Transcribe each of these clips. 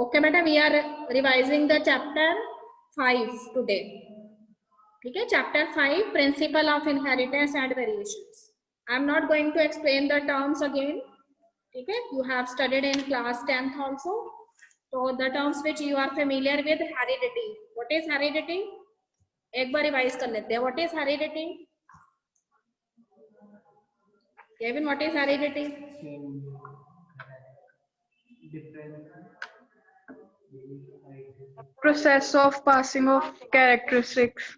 Okay बेटा, we are revising the chapter 5 today. ठीक है, chapter 5 principle of inheritance and variations. I am not going to explain the terms again. ठीक है, you have studied in class 10th also. So the terms which you are familiar with, heredity. What is heredity? एक बार revise कर लेते हैं. What is heredity? Kevin, what is heredity? Process of passing of characteristics.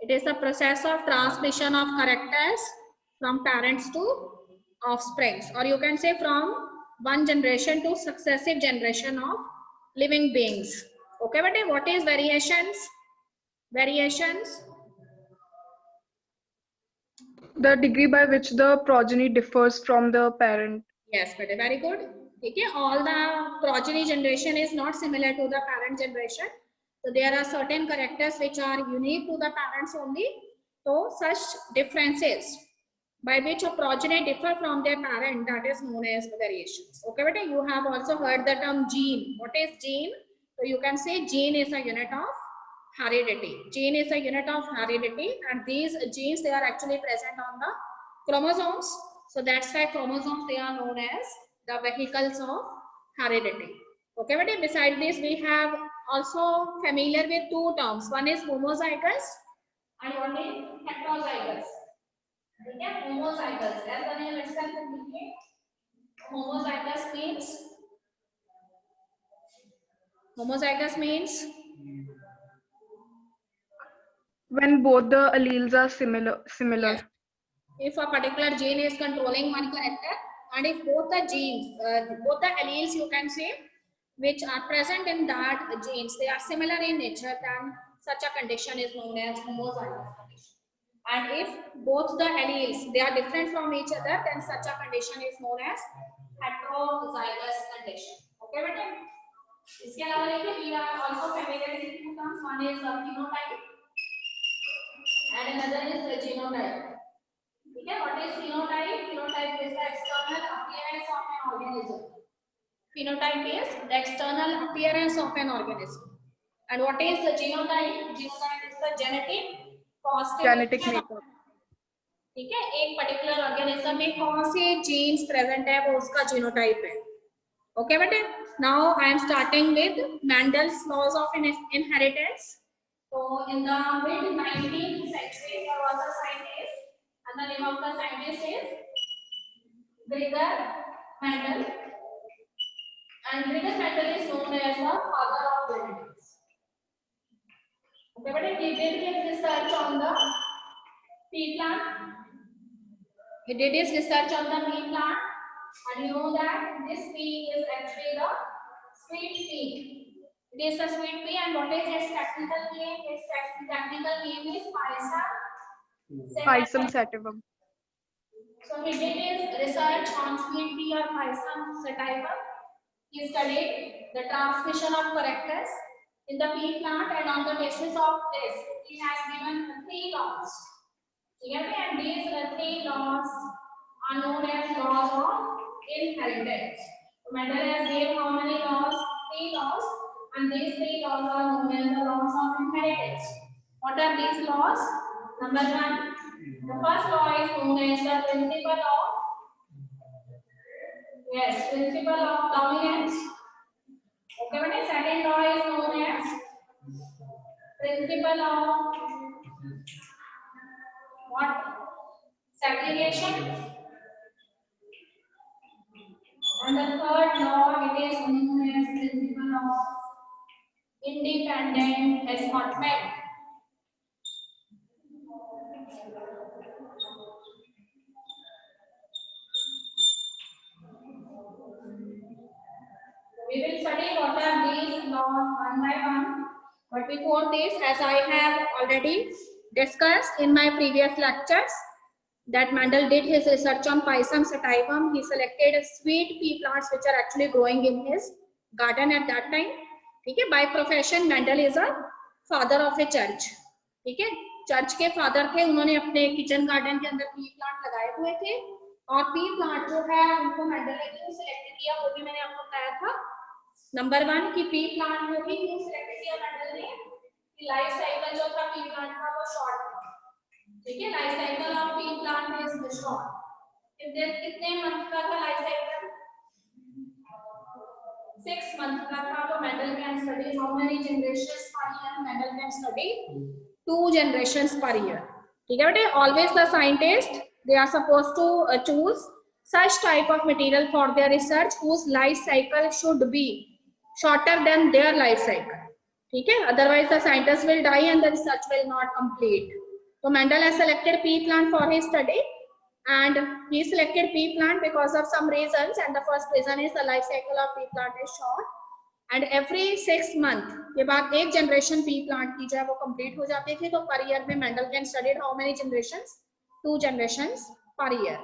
It is the process of transmission of characters from parents to offsprings, or you can say from one generation to successive generation of living beings. Okay, but what is variations? Variations. The degree by which the progeny differs from the parent. Yes, but very good. Okay, all the progeny generation is not similar to the parent generation. So there are certain characters which are unique to the parents only. So such differences by which a progeny differ from their parent, that is known as variations. Okay, but you have also heard the term gene. What is gene? So you can say gene is a unit of heredity. Gene is a unit of heredity, and these genes, they are actually present on the chromosomes. So that's why chromosomes, they are known as the vehicles of heredity. Okay, but besides this, we have also familiar with two terms. One is homozygous and one is heterozygous. Okay, homozygous. As the name itself indicates, homozygous means when both the alleles are similar. Yes. If a particular gene is controlling one character, and if both the genes, both the alleles, you can say, which are present in that genes, they are similar in nature, then such a condition is known as homozygous condition. And if both the alleles, they are different from each other, then such a condition is known as heterozygous condition. Okay, बेटे? इसके अलावा देखिए, we are also familiar with two terms. One is phenotype and another is the genotype. Okay, what is phenotype? Phenotype is the external appearance of an organism. Phenotype is the external appearance of an organism. And what is the genotype? Genotype is the Genetic makeup. ठीक है, एक particular organism में कौन से genes present है वो उसका genotype है. ओके बेटे, now I am starting with Mendel's laws of inheritance. So in the mid 19th century there was a scientist, and the name of the scientist is Gregor Mendel, and Gregor Mendel is known as the father of genetics. Okay, but he did his research on the pea plant. He did his research on the pea plant, and you know that this pea is actually the sweet pea. It is a sweet pea, and what is its technical name? Its technical name is Pisum sativum. So he did his research on sweet pea or Pisum sativum. He studied the transmission of characters in the pea plant, and on the basis of this, he has given 3 laws. And these 3 laws are known as laws of inheritance. So Mendel has given how many laws? 3 laws, and these 3 laws are known as the laws of inheritance. What are these laws? Number 1, the first law is known as the principle of principle of dominance. Okay, but the second law is known as principle of what? Segregation. And the third law, it is known as principle of independent assortment. We will study what are these laws one by one. But before this, as I have already discussed in my previous lectures, that Mendel did his research on Pisum sativum. He selected sweet pea plants which are actually growing in his garden at that time. ठीक है, by profession Mendel is a father of a church. ठीक है, church के father थे, उन्होंने अपने kitchen garden के अंदर पी प्लांट लगाए हुए थे, और पी प्लांट जो है उनको मेंडल ने क्यों सिलेक्ट किया वो भी मैंने आपको बताया था. नंबर 1 कि पी प्लांट में भी क्यों सिलेक्ट किया मेंडल ने कि लाइफ साइकिल जो था पी प्लांट का वो शॉर्ट था, ठीक है, life cycle of pea plant is short. कितने मंथ का था लाइफ साइकिल? 6 month का था। तो Mendel can study how many generations per year? Mendel can study 2 generations per year, ठीक है बेटे। Always the scientist they are suppose to choose such type of material for their research whose life cycle should be shorter than their life cycle, ठीक है, otherwise the scientist will die and the research will not complete. So Mendel has selected pea plant for his study, and he selected pea plant because of some reasons, and the first reason is the life cycle of pea plant is short and every 6 month के बाद एक generation P plant की जो है वो complete हो जाती थी। तो पर ईयर में Mendel can studied how many generations? 2 generations per year,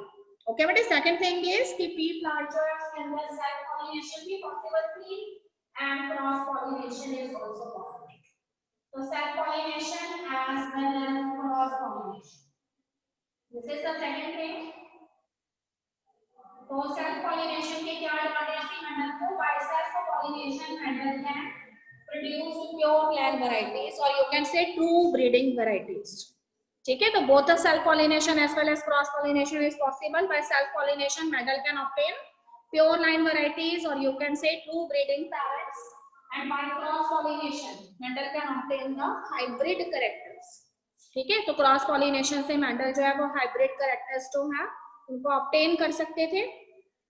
okay बेटे। सेकंड थिंग इज कि पी प्लांट जो है उसके अंदर सेल्फ पॉलिनेशन भी पॉसिबल थी and cross pollination is also possible. तो self pollination as well as cross pollination, this is the second thing. तो सेल्फ पॉलिनेशन के क्या एडवांटेज थी मेंडल को? By self pollination Mendel can produce pure plant varieties or you can say true breeding varieties, ठीक है। तो both the self pollination as well as cross pollination is possible. By self pollination Mendel can obtain pure line varieties or you can say true breeding parents, and by cross pollination Mendel can obtain the hybrid characters, ठीक है। तो cross pollination से Mendel जो है वो hybrid characters जो है उनको ऑब्टेन कर सकते थे।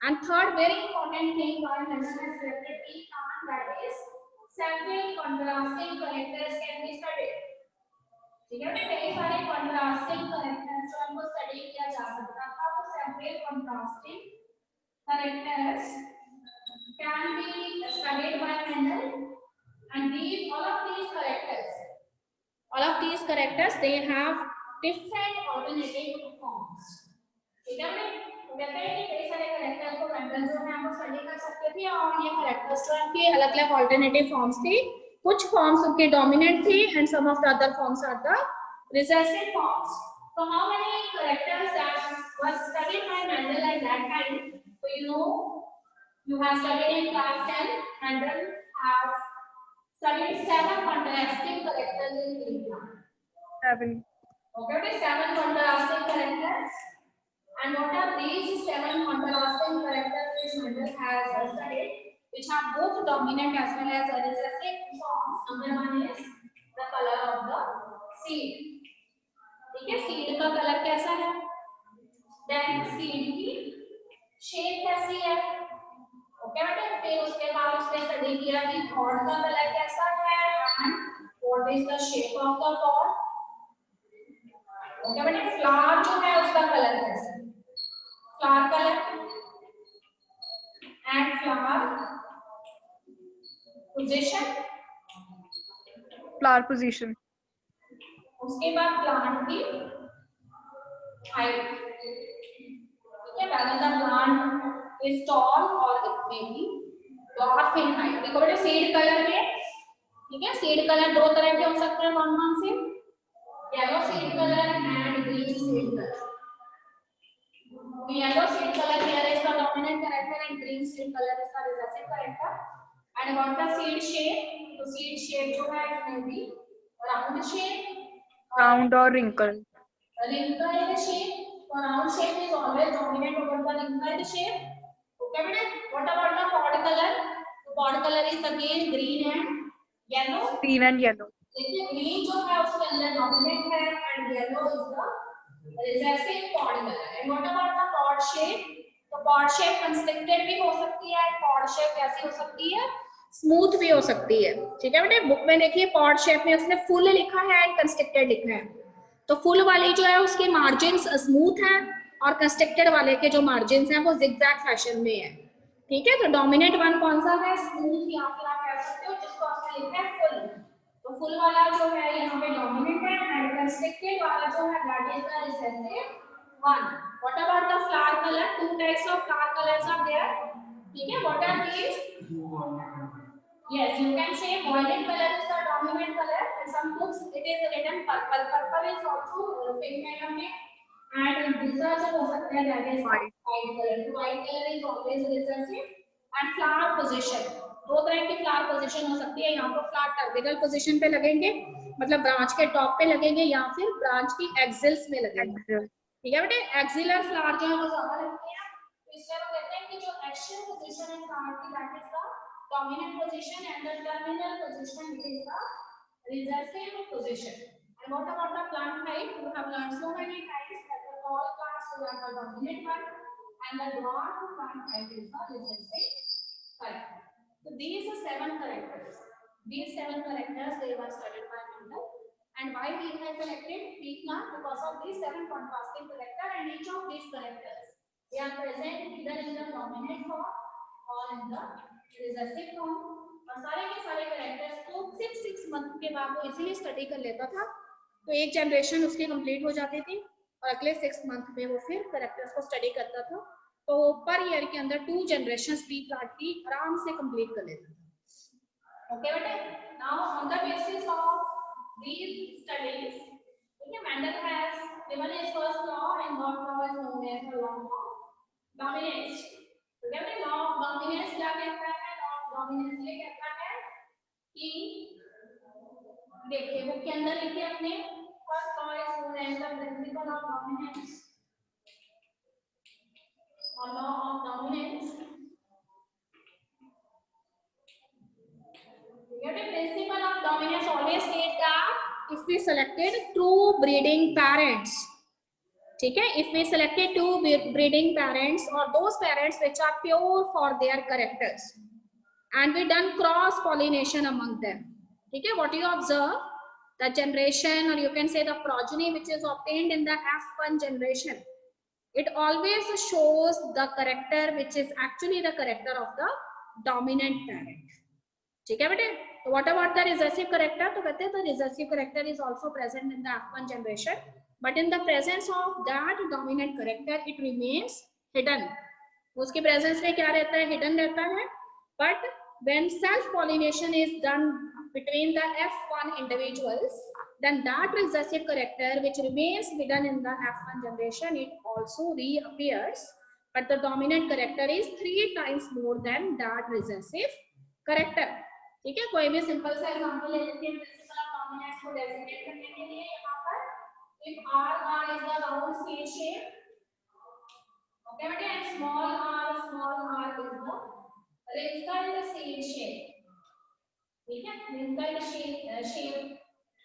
And third very important thing why Mendel has selected P plant, that is several contrasting characters can be studied, ठीक है। कई सारे contrasting characters जो हमको स्टडी किया जा सकता था। तो several contrasting characters can be studied by Mendel, and all of these characters they have different alternative forms, ठीक है। तो कहते हैं कि कई सारे कैरेक्टर को मेंडल जो है वो स्टडी कर सकते थे और ये कैरेक्टर्स जो इनके अलग-अलग अल्टरनेटिव फॉर्म्स थे। कुछ फॉर्म्स उनके डोमिनेंट थे and some of the other forms are the recessive forms. So how many characters that was studied by Mendel at that time? So you have studied in class 10. Mendel has studied 7 contrasting characters in India. 7. Okay, 7 contrasting characters. And what are these 7 contrasting characters which Mendel has studied, which are both dominant as well as recessive forms? Number 1 is the color of the seed, ठीक है। Seed का colour कैसा है? Then seed की shape कैसी है? Okay बेटे। फिर उसके बाद उसने स्टडी किया कि पॉड का कलर कैसा है and what is the shape of the pod, okay बेटे। फ्लावर जो है उसका कलर कैसा है? Flower colour and flower position, Flower position. उसके बाद प्लांट की हाइट, ठीक है। whether the plant is tall or it may be dwarf in height। देखो बेटे सीड कलर में, ठीक है, सीड कलर दो तरह के हो सकते हैं, कौन कौन से? Yellow seed colour and green seed colour. Yellow seed colour here is the dominant character and green seed color is the recessive character। and what the seed shape? तो seed shape जो है it may be round shape, Round or wrinkled. wrinkled shape। so round shape is always dominant over the wrinkled shape, okay बेटा। what about the pod color? the pod color is again green and yellow। Green and yellow. देखिए green जो है उसके अंदर dominant है and yellow is the recessive pod colour. And what about the pod shape? तो pod shape constricted भी हो सकती है, पॉड शेप कैसी हो सकती है? स्मूथ भी हो सकती है, ठीक है बेटे। बुक में देखिए पॉड शेप में उसने फुल लिखा है एंड कंस्ट्रिक्टेड लिखा है। तो फुल वाली जो है उसके मार्जिन्स स्मूथ हैं और कंस्ट्रिक्टेड वाले के जो मार्जिन्स हैं वो जिगजैग फैशन में है, ठीक है। तो डोमिनेंट वन कौन सा है? स्मूथ, या फिर आप कह सकते हो जिसको आपने लिखा है फुल। तो फुल वाला जो है यहाँ पे डोमिनेंट है एंड कंस्ट्रिक्टेड वाला जो है that is the recessive one. What about the flower colour? Two types of flower colours are there, ठीक है। What are these? yes, you can say violet color is the dominant color and some books it is written purple। purple is also pink color में and दूसरा जो हो सकता है that is White. white color। white color is always recessive। and flower position, दो तरह की flower position हो सकती है, यहाँ पर फ्लावर टर्मिनल पोजीशन पे लगेंगे, मतलब ब्रांच के टॉप पे लगेंगे, या फिर ब्रांच की एक्सिल्स में लगेंगे। Axis. ठीक है बेटे, एक्सिलर फ्लावर जो है वो ज्यादा लगते हैं, तो इसलिए हम कहते हैं कि जो एक्सियल पोजीशन है फ्लावर की that is the dominant position and the terminal position it is the recessive position. And what about the plant type? You have learned so many times that the tall plants will have the dominant one and the dwarf plant type is the recessive type. So these are seven characters. These seven characters they were studied by Mendel. And why we have selected peak plant? Because of these seven contrasting characters, and each of these characters they are present either in the dominant form or in the recessive form. और सारे के सारे characters को 6 month के बाद वो easily study कर लेता था, तो एक जनरेशन उसकी कंप्लीट हो जाती थी और अगले 6 मंथ में वो फिर कैरेक्टर्स को स्टडी करता था, तो पर ईयर के अंदर 2 जनरेशन पी प्लाट की आराम से कंप्लीट कर लेता था। ओके बेटे, now on the basis of these studies, okay, Mendel has given his first law, and that law is known as the law of dominance. तो क्या बेटे, law of dominance क्या कहता है? law of dominance ये कहता है कि देखिए बुक के अंदर लिखिए अपने, first law is known as the principle of dominance, और law of dominance the principle of dominance always states that if we selected true breeding parents, ठीक है, if we selected two breeding parents or those parents which are pure for their characters and we done cross pollination among them, ठीक है, what you observe, the generation or you can say the progeny which is obtained in the F1 generation, it always shows the character which is actually the character of the dominant parent. ठीक है बेटे, तो what about the recessive character, तो कहते हैं the recessive character is also present in the F1 generation, but in the presence of that dominant character it remains hidden, उसकी presence में क्या रहता है, हिडन रहता है, but when self pollination is done between the F1 individuals, then that recessive character which remains hidden in the F1 generation it also reappears, but the dominant character is 3 times more than that recessive character. ठीक है, कोई भी simple सा example ले लेते हैं principal of dominance को designate करने के लिए, यहाँ पर if r is the round C shape, okay बेटे, and small r is the wrinkled seed shape, ठीक है, wrinkled shape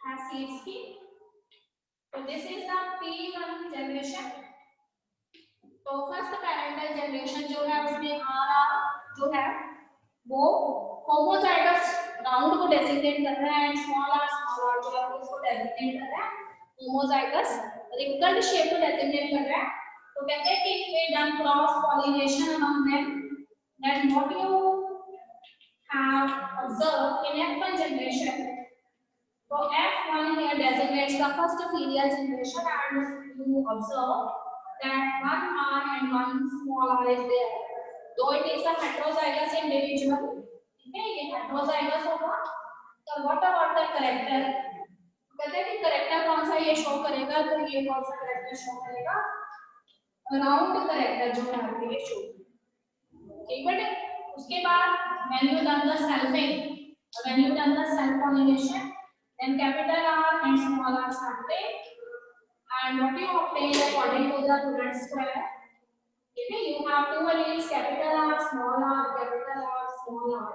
has seeds की, तो this is the P1 generation, तो फर्स्ट पैरेंटल जनरेशन जो है उसमें r जो है वो होमोजाइगस राउंड को डेजिग्नेट कर रहा है, एंड स्मॉल आर जो है उसको डेजिग्नेट कर रहा है होमोजाइगस रिंकल्ड शेप को डेजिग्नेट कर रहा है, तो कहते हैं कि if we done cross pollination among them, then what you have observe in F1 generation, तो F1 here designates the first filial generation, and you observe that one R and one small r is there, though it is a heterozygous individual, ठीक है, ये heterozygous होगा, तो what about the character, कहते हैं कि character कौन सा ये शो करेगा, तो ये कौन सा करेक्टर शो करेगा, राउंड करेक्टर जो है ये शो, ठीक बेटे, उसके बाद when you done the selfing, when you done the self pollination, then capital R and small r separate, and what you obtain according to the Punnett square, okay, you have two alleles, capital R, small r, capital R, small r.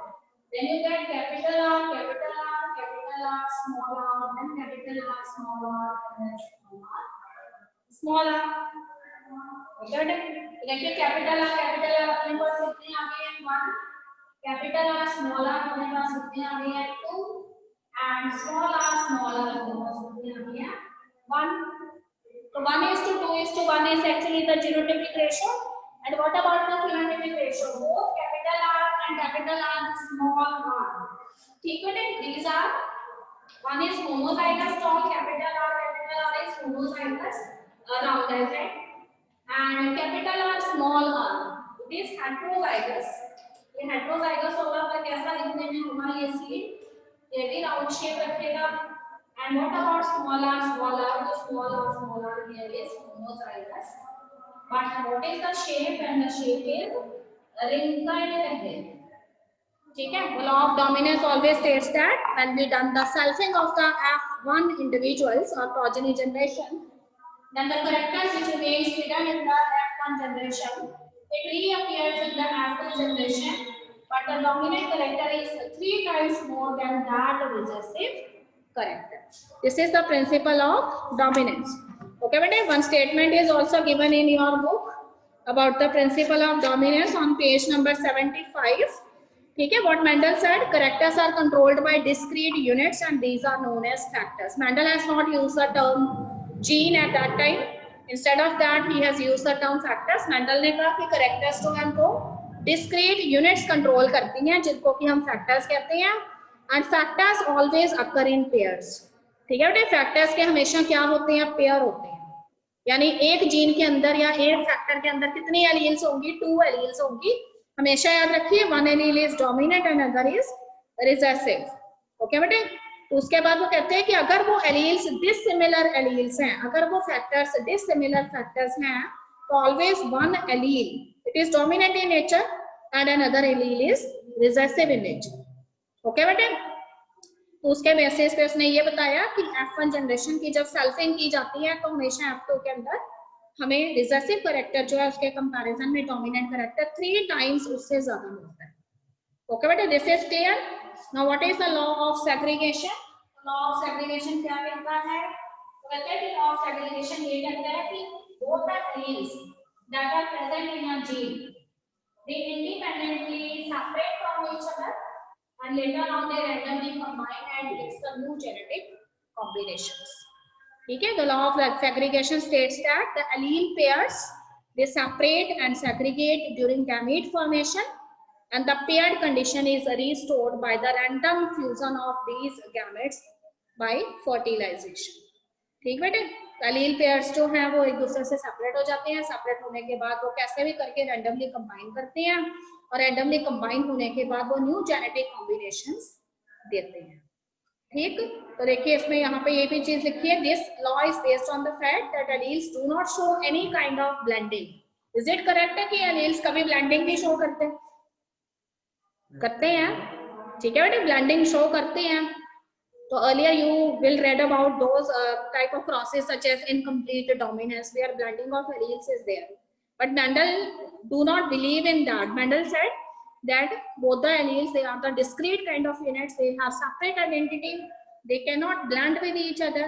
Then you get capital R, capital R, capital R, small r, then capital R, small r, and then small r. Okay, देखिए capital R अपने पास कितने आ गए हैं, 1, capital R, small r अपने पास कितने आ गए हैं, 2, and small r अपने पास कितने आ गए हैं, 1. So 1:2:1 is actually the genotypic ratio. And what about the phenotypic ratio? Both capital R and capital R small r. ठीक है, these are, one is homozygous tall, capital R is homozygous round as it, and capital R small r it is heterozygous. ये heterozygous होगा पर कैसा दिखने में होगा, ये सीड ये भी राउंड शेप रखेगा. And what about small r? The small r here is homozygous. But what is the shape? And the shape is wrinkled head. ठीक है, the law of dominance always states that when we done the selfing of the F1 individuals or progeny generation, then the characters which remains hidden in the F1 generation, it reappears in the F2 generation, but the dominant character is 3 times more than that recessive character. This is the principle of dominance. Okay, but one statement is also given in your book about the principle of dominance on page number 75. ठीक है, what Mendel said, characters are controlled by discrete units and these are known as factors. Mendel has not used the term gene at that time. Instead of that, he has used the term factors. Mendel ने कहा कि characters तो हमको discrete units control करती हैं, जिनको कि हम factors कहते हैं, and factors always occur in pairs. ठीक है बेटे, factors के हमेशा क्या होते हैं, pair होते हैं. यानी एक जीन के अंदर या एक फैक्टर के अंदर कितनी एलील्स होंगी, 2 एलील्स होंगी. हमेशा याद रखिए, one allele is dominant and other is recessive. Okay बेटे, तो उसके बाद वो कहते हैं कि अगर वो एलील्स डिसिमिलर एलील्स हैं, अगर वो फैक्टर्स डिसिमिलर फैक्टर्स हैं, तो always one allele it is dominant in nature and another allele is recessive in nature. Okay बेटे, तो उसके बेसिस पे उसने ये बताया कि F1 जनरेशन की जब सेल्फिंग की जाती है तो हमेशा F2 के अंदर हमें रिसेसिव कैरेक्टर जो है उसके कंपैरिजन में डोमिनेंट कैरेक्टर 3 टाइम्स उससे ज्यादा मिलता है. ओके बेटा, this is clear. Now what is the law of segregation? Law of segregation क्या कहता है? तो कहते हैं कि लॉ ऑफ सेग्रीगेशन ये कहता है कि both the alleles that are present in a gene they independently separate from each other and later on they randomly combine and mix the new genetic combinations. ठीक है, the law of segregation states that the allele pairs they separate and segregate during gamete formation and the paired condition is restored by the random fusion of these gametes by fertilization. ठीक बेटे, allele pairs जो हैं वो एक दूसरे से separate हो जाते हैं. सेपरेट होने के बाद वो कैसे भी करके रैंडमली कंबाइन करते हैं और रैंडमली कंबाइन होने के बाद वो न्यू जेनेटिक कॉम्बिनेशंस देते हैं. ठीक, तो देखिए इसमें यहाँ पे ये भी चीज लिखी है, this law is based on the fact that alleles do not show any kind of blending. Is it correct है कि एलील्स कभी ब्लेंडिंग नहीं शो करते हैं? ठीक है बेटे, ब्लेंडिंग शो करते हैं. So earlier you will read about those type of crosses such as incomplete dominance where blending of alleles is there. But Mendel do not believe in that. Mendel said that both the alleles, they are the discrete kind of units. They have separate identity. They cannot blend with each other.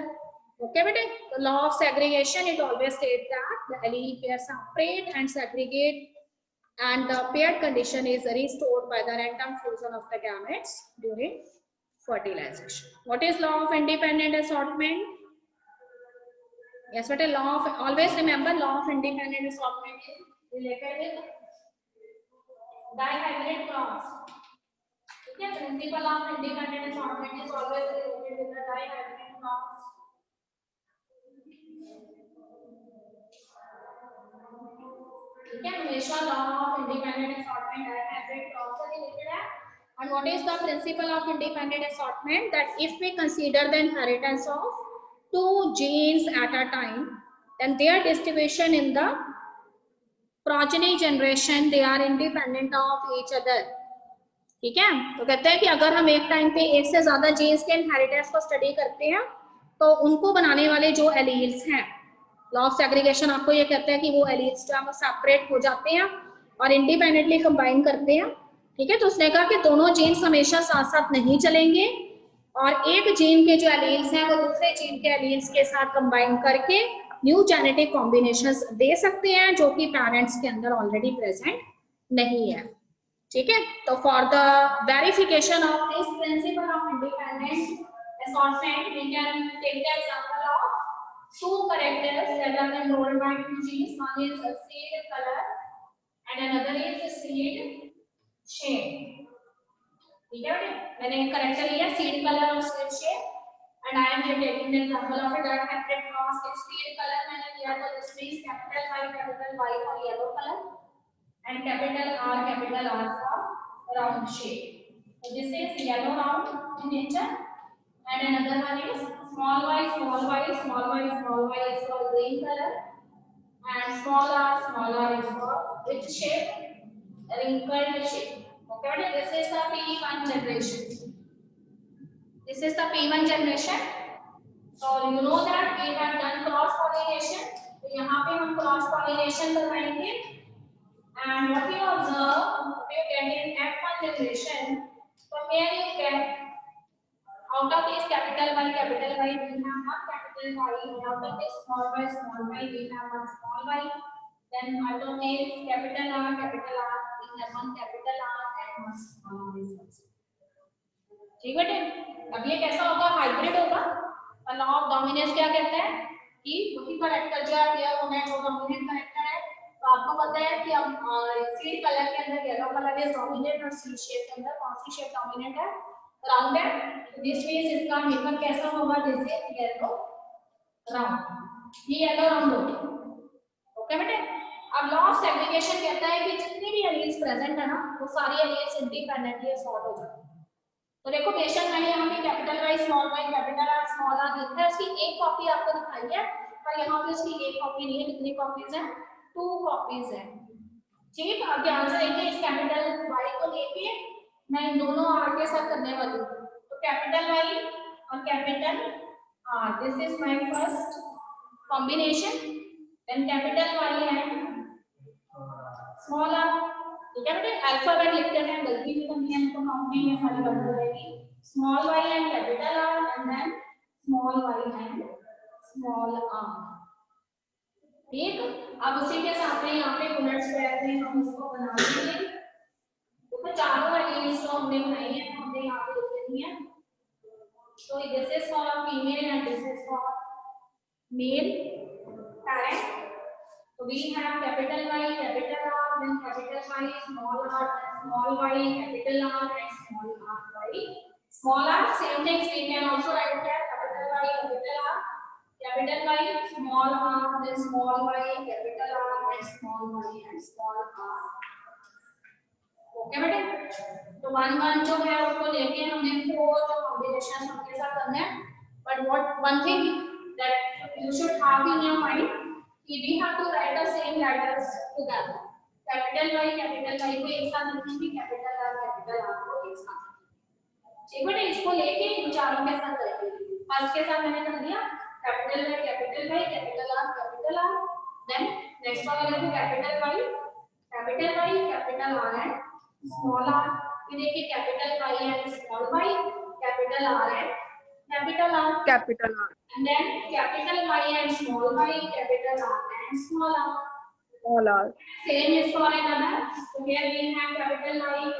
Okay, but the law of segregation, it always states that the allele pairs separate and segregate and the paired condition is restored by the random fusion of the gametes during fertilization. What is law of independent assortment? Yes, what a law of, always remember law of independent assortment is related with dihybrid cross. Okay, principle of independent assortment is always related with the dihybrid cross. Okay, हमेशा law of independent assortment dihybrid cross से related है. And what is the principle of independent assortment? That if we consider the inheritance of 2 genes at a time, then their distribution in the progeny generation, they are independent of each other. ठीक है, तो कहते हैं कि अगर हम एक time पे एक से ज्यादा जीन्स के इनहेरिटेंस को स्टडी करते हैं तो उनको बनाने वाले जो एलील्स हैं, लॉ ऑफ सेग्रीगेशन आपको ये कहता है कि वो एलील्स जो है वो सेपरेट हो जाते हैं और इंडिपेंडेंटली कंबाइन करते हैं. ठीक है, तो उसने कहा कि दोनों जीन्स हमेशा साथ साथ नहीं चलेंगे और एक जीन के जो एलील्स हैं वो दूसरे जीन के एलील्स के साथ कंबाइन करके न्यू जेनेटिक कॉम्बिनेशंस दे सकते हैं जो कि पेरेंट्स के अंदर ऑलरेडी प्रेजेंट नहीं है. ठीक है, तो for the verification of this principle of independent assortment we can take the example of 2 characters that are controlled by 2 genes. One is a seed color and another is seed shape. ठीक है बेटे, मैंने एक character लिया seed colour और seed shape and I am here taking the example of a dihedral cross. If seed colour मैंने लिया तो this means capital Y for yellow colour and capital R for round shape. So this is yellow round in nature and another one is small y is for green color and small r is for which shape? Wrinkled shape. Okay, this is the P1 generation. This is the P1 generation. So you know that we have done cross pollination. तो यहाँ पे हम cross pollination करवाएंगे. And what you observe, what you get in F1 generation, from here you get out of this capital Y, we have one capital Y, and out of this small y, we have one small y. Then out of this capital R, we have one capital R and one small y. ठीक बेटे, अब ये कैसा होगा? Hybrid होगा. और law of dominance क्या कहता है कि वही करेक्टर जो है ये होना है, वो डोमिनेंट करेक्टर है. तो आपको पता है कि अब सीड कलर के अंदर येलो कलर इज डोमिनेंट और सीड शेप के अंदर कौन सी शेप डोमिनेंट है? राउंड है. दिस मींस इसका मेकअप कैसा होगा? This is yellow round. ये येलो राउंड हो गया. ओके बेटे, अब लॉ ऑफ सेग्रीगेशन कहता है कि जितनी भी एलील्स प्रेजेंट है ना, वो सारी एलील्स इंडिपेंडेंटली सॉर्ट हो जाती है. तो देखो बेशक मैंने यहाँ पे capital Y, small Y, capital R, small R लिखा है. उसकी एक कॉपी आपको दिखाई है, पर यहाँ पे उसकी एक कॉपी नहीं है. कितनी कॉपीज हैं? 2 कॉपीज हैं. ठीक, अब ध्यान से देखिए, इस कैपिटल वाई को लेके मैं इन दोनों आर के साथ करने वाली हूँ. तो कैपिटल वाई और capital R, this is my first combination. Then capital Y and small R. ठीक है बेटे, अल्फाबेट लिखते हैं, गलती भी करनी है तो काउंटिंग में सारी गड़बड़ हो जाएगी. Small y and capital R and then small y and small r. ठीक, अब उसी के साथ में यहाँ पे यूनिट स्क्वायर में हम इसको बना देंगे. तो चारों एलिमेंट्स जो हमने बनाई है हमने यहाँ पे लिख देनी है. तो this is for female and this is for male parent. So we have capital Y, capital R, then capital Y, small r, small y, capital R, and small r y. Small r, same things we can also write here, capital Y, capital R, capital Y, small r, then small y, capital R, and small y, and small r. Okay बेटे, तो one जो है उसको लेके हमने 4 जो combination सबके साथ करना है. But what one thing that you should have in your mind, we have to write the same letters together. Capital Y को एक साथ लिखेंगे, capital R को एक साथ. ठीक बेटे, इसको लेके इन चारों के साथ करेंगे. फर्स्ट के साथ मैंने कर दिया capital Y, capital R. Then next वाला देखो capital Y, capital R and small r. फिर देखिए capital Y and small y, capital R and capital R. And then capital Y and small y, capital R and small r. Small r. Same is for another. So here we have capital Y,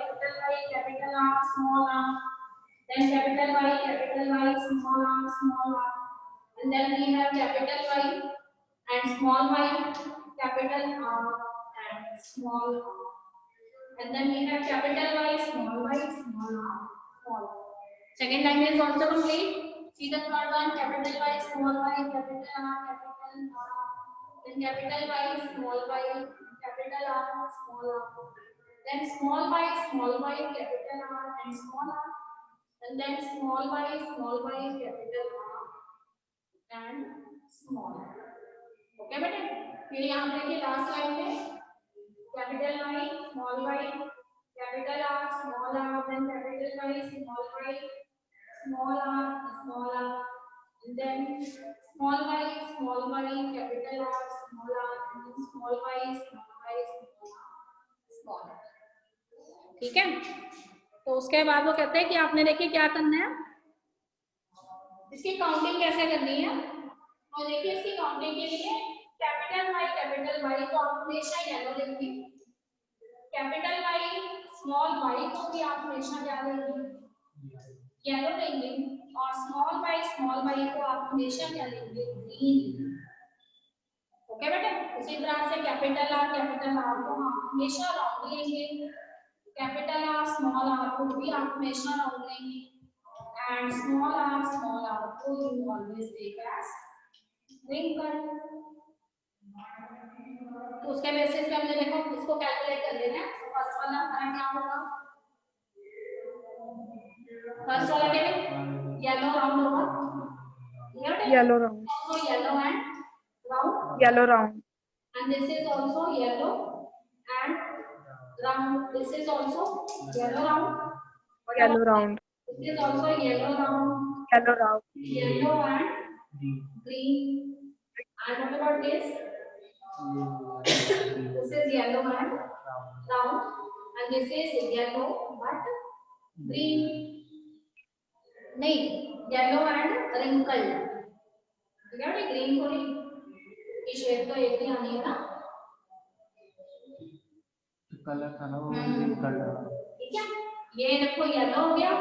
capital R, small r. Then capital Y, small r. And then we have capital Y and small y, capital R and small r. And then we have capital Y, small r, small r. Second line is also complete. See the third one, capital Y, small y, capital R, capital R. Then capital Y, small y, capital R, small r. Then small y, capital R and small r. And then small y, capital R and small r. Okay बेटे, फिर यहाँ देखिए last line में capital Y, small y, capital R, small r. Then capital Y, small y, small r, and then small y, capital R, small r, and then small y, small r. ठीक है, तो उसके बाद वो कहते हैं कि आपने देखिए क्या करना है, इसकी काउंटिंग कैसे करनी है. और देखिए इसकी काउंटिंग के लिए कैपिटल Y को आप हमेशा येलो लिखेंगे. कैपिटल Y, स्मॉल y को भी आप हमेशा क्या लेंगे? येलो लेंगे. और स्मॉल y को आप हमेशा क्या लेंगे? ग्रीन. ओके बेटे, उसी तरह से कैपिटल R को हम हमेशा राउंड लेंगे. कैपिटल R, स्मॉल r को भी आप हमेशा राउंड लेंगे. एंड स्मॉल r को you always take as wrinkle. तो उसके बेसिस पे हमने देखो इसको कैलकुलेट कर लेना है. तो फर्स्ट वाला हमारा क्या होगा? फर्स्ट वाला क्या है? येलो राउंड होगा. Yellow round. Also yellow and round. Yellow round. And this is also yellow and round. This is also yellow round. Yellow round. This is also yellow round. Yellow round. Yellow and green. And what about this? This is yellow and round. And this is yellow but green. नहीं, yellow and wrinkled. ठीक है, green को नहीं, ये shade तो एक ही आनी है ना, कलर था ना वो ग्रीन कलर। ठीक है, ये देखो येलो हो गया,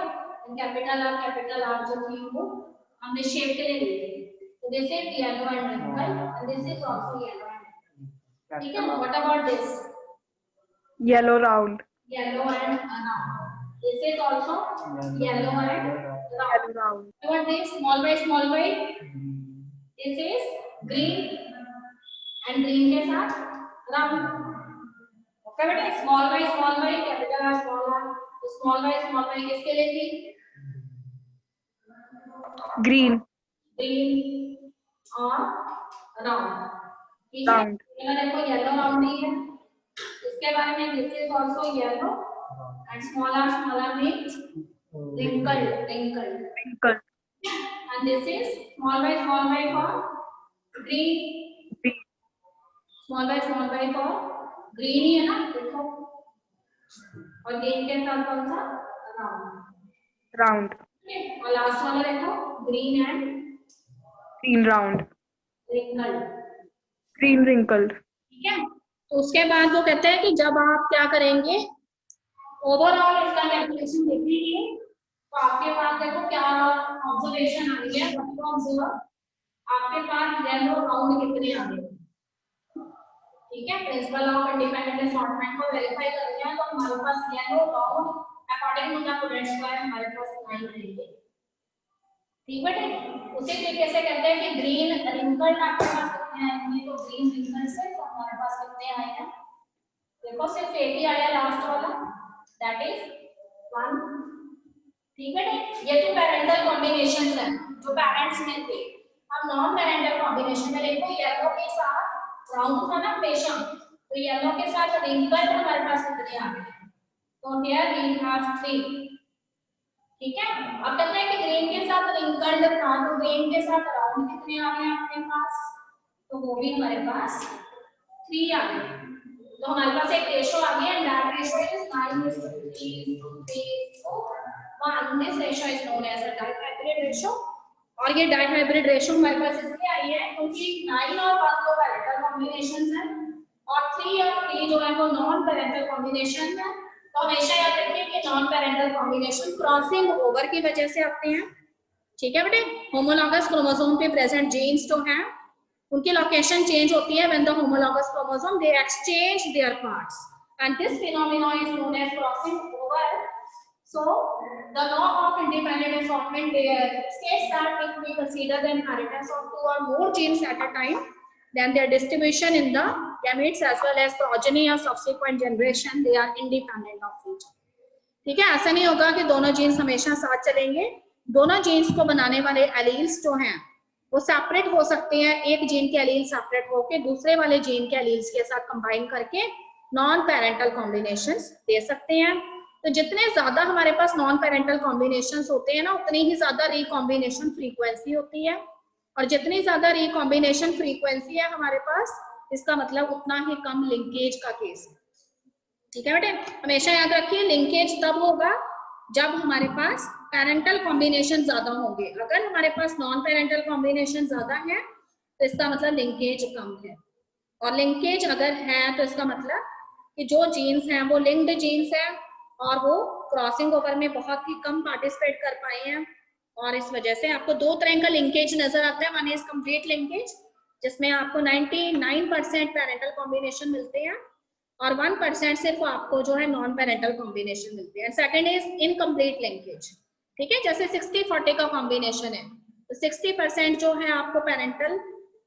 कैपिटल आर जो थी वो हमने शेड के लिए ली थी, तो this is yellow and wrinkled and this is also yellow and, ठीक है, what about this? Yellow round. Yellow and round. This is also yellow and Yellow round. what this small by this is green and green के साथ round. Okay बेटा, small by capital R small by किसके लिए थी? Green. Green और round, ठीक है, Round. ये देखो येलो राउंड ही है, इसके बारे में this is also yellow and smaller means wrinkled Wrinkled. and this is small by for green, Green. small by for green ही है ना, देखो, और green के साथ कौन सा? Round, Round. और लास्ट वाला देखो green and Green round. wrinkled, Green wrinkled. ठीक है, तो उसके बाद वो कहते हैं कि जब आप क्या करेंगे, ओवरऑल इसका कैलकुलेशन देखेंगे, तो आपके पास देखो क्या ऑब्जर्वेशन आ रही है, ऑब्जर्व आपके पास येलो राउंड कितने आ रहे हैं, ठीक है, प्रिंसिपल ऑफ इंडिपेंडेंट असॉर्टमेंट को वेरीफाई करते हैं, तो हमारे पास yellow round according to the Punnett square हमारे पास 9 रहेंगे, ठीक है, उसी तरीके से कहते हैं कि ग्रीन रिंकल्ड आपके पास कितने आएंगे, तो ग्रीन रिंकल्ड से तो हमारे पास कितने आए हैं, देखो सिर्फ एक ही आया लास्ट वाला, दैट इज 1, ठीक है, ये तो पेरेंटल कॉम्बिनेशंस हैं जो पेरेंट्स में थे। अब नॉन पेरेंटल कॉम्बिनेशन में देखो येलो के साथ राउंड था ना हमेशा, तो येलो के साथ रिंकल्ड हमारे पास कितने आ गए, तो हियर वी हैव 3, ठीक है, अब कहते हैं कि ग्रीन के साथ रिंकल्ड था, तो ग्रीन के साथ राउंड कितने आ गए आपके पास, तो वो भी हमारे पास 3 आ गए, तो हमारे पास एक रेशो आ गया, that ratio is 9:3:1, this ratio is known as a dihybrid ratio, और ये डाइहाइब्रिड रेशो हमारे पास इसलिए आई है क्योंकि 9 और 1 तो पैरेंटल कॉम्बिनेशंस हैं और 3 और 3 जो है वो नॉन पैरेंटल कॉम्बिनेशन है, तो हमेशा याद रखिए कि non parental combination crossing over की वजह से आते हैं, ठीक है बेटे, होमोलॉगस क्रोमोसोम पे प्रेजेंट जीन्स जो हैं उनकी लोकेशन चेंज होती है when the homologous chromosome they exchange their parts and this phenomena is known as crossing over, so the law of independent assortment there states that if we consider the inheritance of 2 or more genes at a time, then their distribution in the gametes as well as progeny or subsequent generation they are independent of each other, ठीक है, ऐसा नहीं होगा कि दोनों jeans हमेशा साथ चलेंगे, दोनों जीन्स को बनाने वाले एलील्स जो हैं वो सेपरेट हो सकते हैं, एक जीन के एलील सेपरेट होकर दूसरे वाले जीन के एलील्स के साथ कंबाइन करके नॉन पेरेंटल कॉम्बिनेशंस दे सकते हैं, तो जितने ज्यादा हमारे पास नॉन पेरेंटल कॉम्बिनेशंस होते हैं ना उतनी ही ज्यादा रिकॉम्बिनेशन फ्रीक्वेंसी होती है, और जितनी ज्यादा रिकॉम्बिनेशन फ्रीक्वेंसी है हमारे पास इसका मतलब उतना ही कम लिंकेज का केस है, ठीक है बेटे, हमेशा याद रखिए लिंकेज तब होगा जब हमारे पास पेरेंटल कॉम्बिनेशन ज्यादा होंगे, अगर हमारे पास नॉन पेरेंटल कॉम्बिनेशन ज्यादा है तो इसका मतलब लिंकेज कम है, और लिंकेज अगर है तो इसका मतलब कि जो जीन्स हैं वो लिंक्ड जीन्स हैं और वो क्रॉसिंग ओवर में बहुत ही कम पार्टिसिपेट कर पाए हैं, और इस वजह से आपको 2 तरह का लिंकेज नजर आता है, वन इज कंप्लीट लिंकेज जिसमें आपको 99% पेरेंटल कॉम्बिनेशन मिलते हैं और 1% सिर्फ आपको जो है नॉन पेरेंटल कॉम्बिनेशन मिलते हैं, सेकंड इज इनकम्प्लीट लिंकेज, ठीक है, जैसे 60-40 का कॉम्बिनेशन है तो 60% जो है आपको पेरेंटल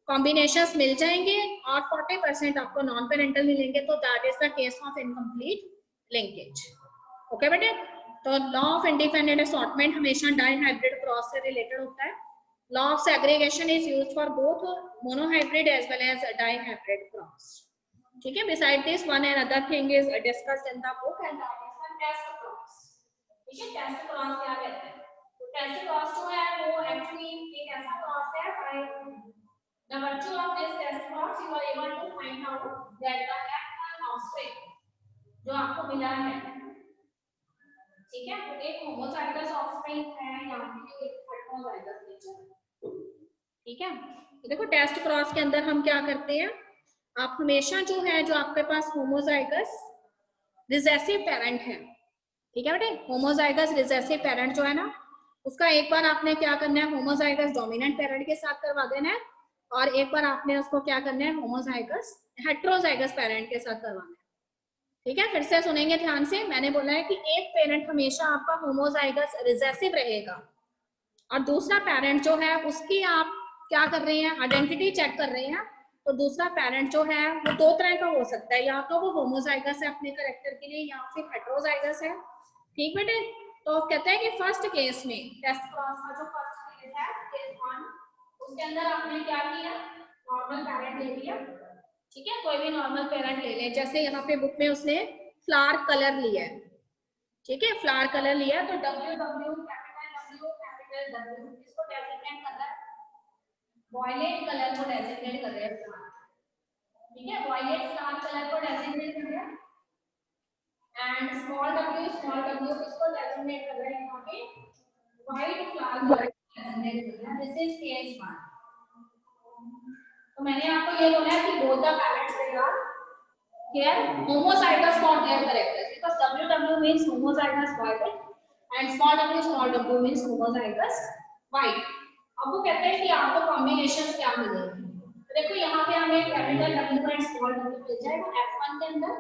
कॉम्बिनेशंस मिल जाएंगे और 40% आपको नॉन पेरेंटल मिलेंगे, तो that is the case of incomplete linkage, okay बेटे, तो लॉ ऑफ इंडिपेंडेंट असॉर्टमेंट हमेशा डाइहाइब्रिड क्रॉस से रिलेटेड होता है, law of segregation is used for both monohybrid as well as dihybrid cross, ठीक है, beside this one and other thing is discussed in the book and that is the test cross. ठीक है, test cross क्या कहते हैं? तो test cross जो है वो एक्चुअली एक ऐसा क्रॉस है by the virtue of this test cross you are able to find out that the F1 offspring जो आपको मिला है, ठीक है, तो एक होमोजाइगस ऑफस्प्रिंग है या फिर एक हेटेरोजाइगस नेचर। ठीक है, तो देखो टेस्ट क्रॉस के अंदर हम क्या करते हैं, आप हमेशा जो है जो आपके पास होमोजाइगस रिसेसिव पेरेंट है, ठीक है बेटे, होमोजाइगस रिसेसिव पेरेंट जो है ना उसका एक बार आपने क्या करना है, होमोजाइगस डोमिनेंट पेरेंट के साथ करवा देना है और एक बार आपने उसको क्या करना है, होमोजाइगस हेटेरोजाइगस पेरेंट के साथ करवाना है। ठीक है, फिर से सुनेंगे ध्यान से, मैंने बोला है कि एक पेरेंट हमेशा आपका होमोजाइगस रिसेसिव रहेगा और दूसरा पेरेंट जो है उसकी आप क्या कर रहे हैं, आइडेंटिटी चेक कर रहे हैं, तो दूसरा पेरेंट जो है वो दो तरह का हो सकता है, या तो वो होमोजाइगस है अपने करेक्टर के लिए या फिर हेटेरोजाइगस है। ठीक बेटे, तो कहते हैं कि फर्स्ट केस में टेस्ट क्रॉस का जो फर्स्ट केस है केस 1, उसके अंदर आपने क्या किया, नॉर्मल पेरेंट ले लिया। ठीक है, कोई भी नॉर्मल पेरेंट ले लें, जैसे यहाँ पे बुक में उसने फ्लावर कलर लिया है, ठीक है, फ्लावर कलर लिया तो डब्ल्यू डब्ल्यू कैपिटल डब्ल्यू इसको डेजिग्नेट कर रहा है, वॉयलेट कलर को डेजिग्नेट कर रहे हैं, ठीक है, वॉयलेट फ्लावर कलर को डेजिग्नेट कर रहे हैं एंड स्मॉल डब्ल्यू इसको डेजिग्नेट कर रहे हैं यहाँ पे व्हाइट फ्लावर कलर को डेजिग्नेट कर रहे हैं, दिस इज केस 1। तो मैंने आपको ये बोला है कि both the parents they are here homozygous for their characters because WW means homozygous violet and small w means homozygous white। अब वो कहते हैं कि आपको कॉम्बिनेशन क्या मिलेगी, तो देखो यहाँ पे हमें capital W and small w मिल जाएगा F1 के अंदर,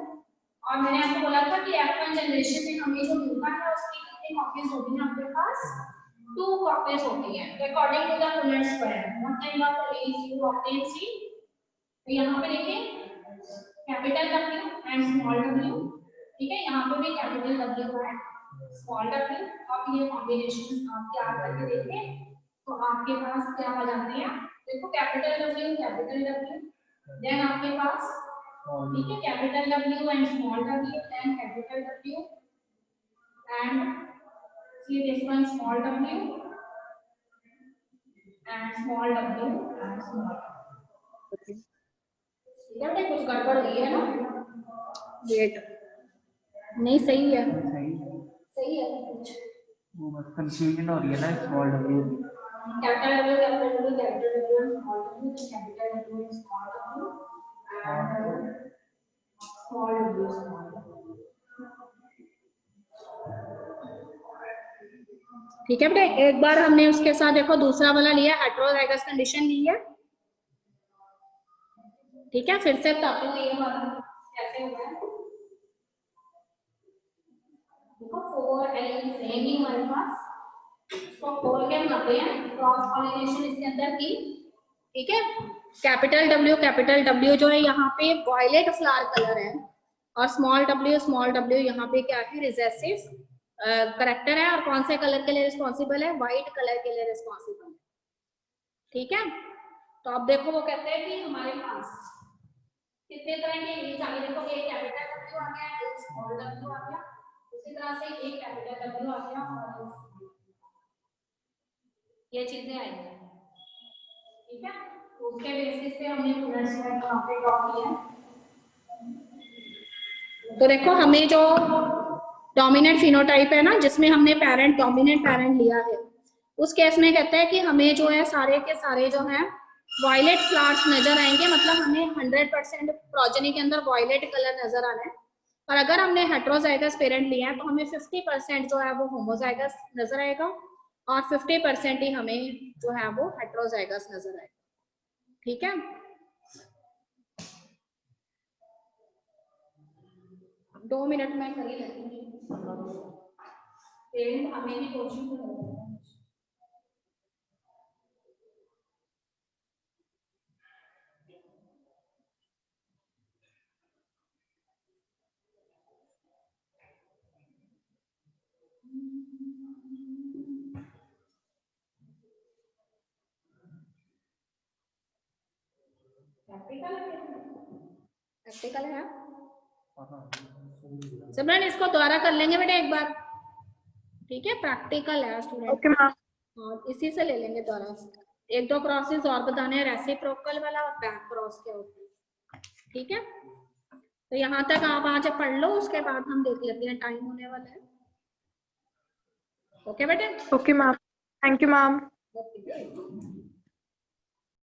और मैंने आपको बोला था कि F1 जनरेशन में हमें जो मिलता है उसकी कितनी कॉपीज होती हैं आपके पास, 2 कॉपीज होती हैं according to the Punnett square, what kind of copies you obtain see. तो यहाँ पे देखिए capital W and small w, ठीक है, यहाँ पे भी कैपिटल W है स्मॉल w, अब ये कॉम्बिनेशन आप तैयार करके देखें तो आपके पास क्या आ जाते हैं, देखो कैपिटल W देन आपके पास, ठीक है, capital W and small w then capital W and see this one small w and small w and small, ठीक है, कुछ गड़बड़ हुई है ना, वेट नहीं सही है, सही है कुछ वो बस कंफ्यूजन हो रही है ना, small W capital W small w capital W small w and small w small, ठीक है बेटे, एक बार हमने उसके साथ देखो दूसरा वाला लिया हेटेरोजाइगस कंडीशन ली है, ठीक है, फिर से बताती हूँ ये वाला कैसे होगा, देखो 4 एलिमेंट्स रहेंगी हमारे पास, इसको खोल के बनाते हैं क्रॉस पॉलिनेशन इसके अंदर की, ठीक है, कैपिटल W जो है यहाँ पे वॉयलेट फ्लावर कलर है और स्मॉल w यहाँ पे क्या है, रिसेसिव करेक्टर है और कौन से कलर के लिए रिस्पॉन्सिबल है, व्हाइट कलर के लिए रिस्पॉन्सिबल है। ठीक है, तो अब देखो वो कहते हैं कि हमारे पास कितने तरह के इमेज आ गए, देखो एक कैपिटल W आ गया, एक स्मॉल w आ गया, उसी तरह से एक कैपिटल W आ गया और ये चीजें आएंगी, ठीक है, तो उसके बेसिस पे हमने पुनः यहाँ पे ड्रॉ किया। तो देखो हमें जो डोमिनेंट फिनोटाइप है ना जिसमें हमने पेरेंट डोमिनेंट पेरेंट लिया है, उस केस में कहते हैं कि हमें जो है सारे के सारे जो है वायलेट फ्लावर्स नजर आएंगे, मतलब हमें 100% प्रोजेनी के अंदर वायलेट कलर नजर आना है, और अगर हमने हेटेरोजाइगस पेरेंट लिया है तो हमें 50% जो है वो होमोजाइगस नजर आएगा और 50% ही हमें जो है वो हेटेरोजाइगस नजर आएगा। ठीक है, 2 मिनट में कर ही लगेंगे, पेरेंट हमें भी कोशिश करेंगे। प्रैक्टिकल है सिमरन, इसको दोबारा कर लेंगे बेटा एक बार, ठीक है? प्रैक्टिकल है स्टूडेंट। Okay ma'am. हाँ, इसी से ले लेंगे दोबारा। एक दो क्रॉसेस और बताने हैं, रेसिप्रोकल वाला और बैक क्रॉस के ऊपर, ठीक है? तो यहाँ तक आप आज पढ़ लो, उसके बाद हम देख लेते हैं, टाइम होने वाला है। ओके बेटे? Okay ma'am, thank you ma'am. Okay.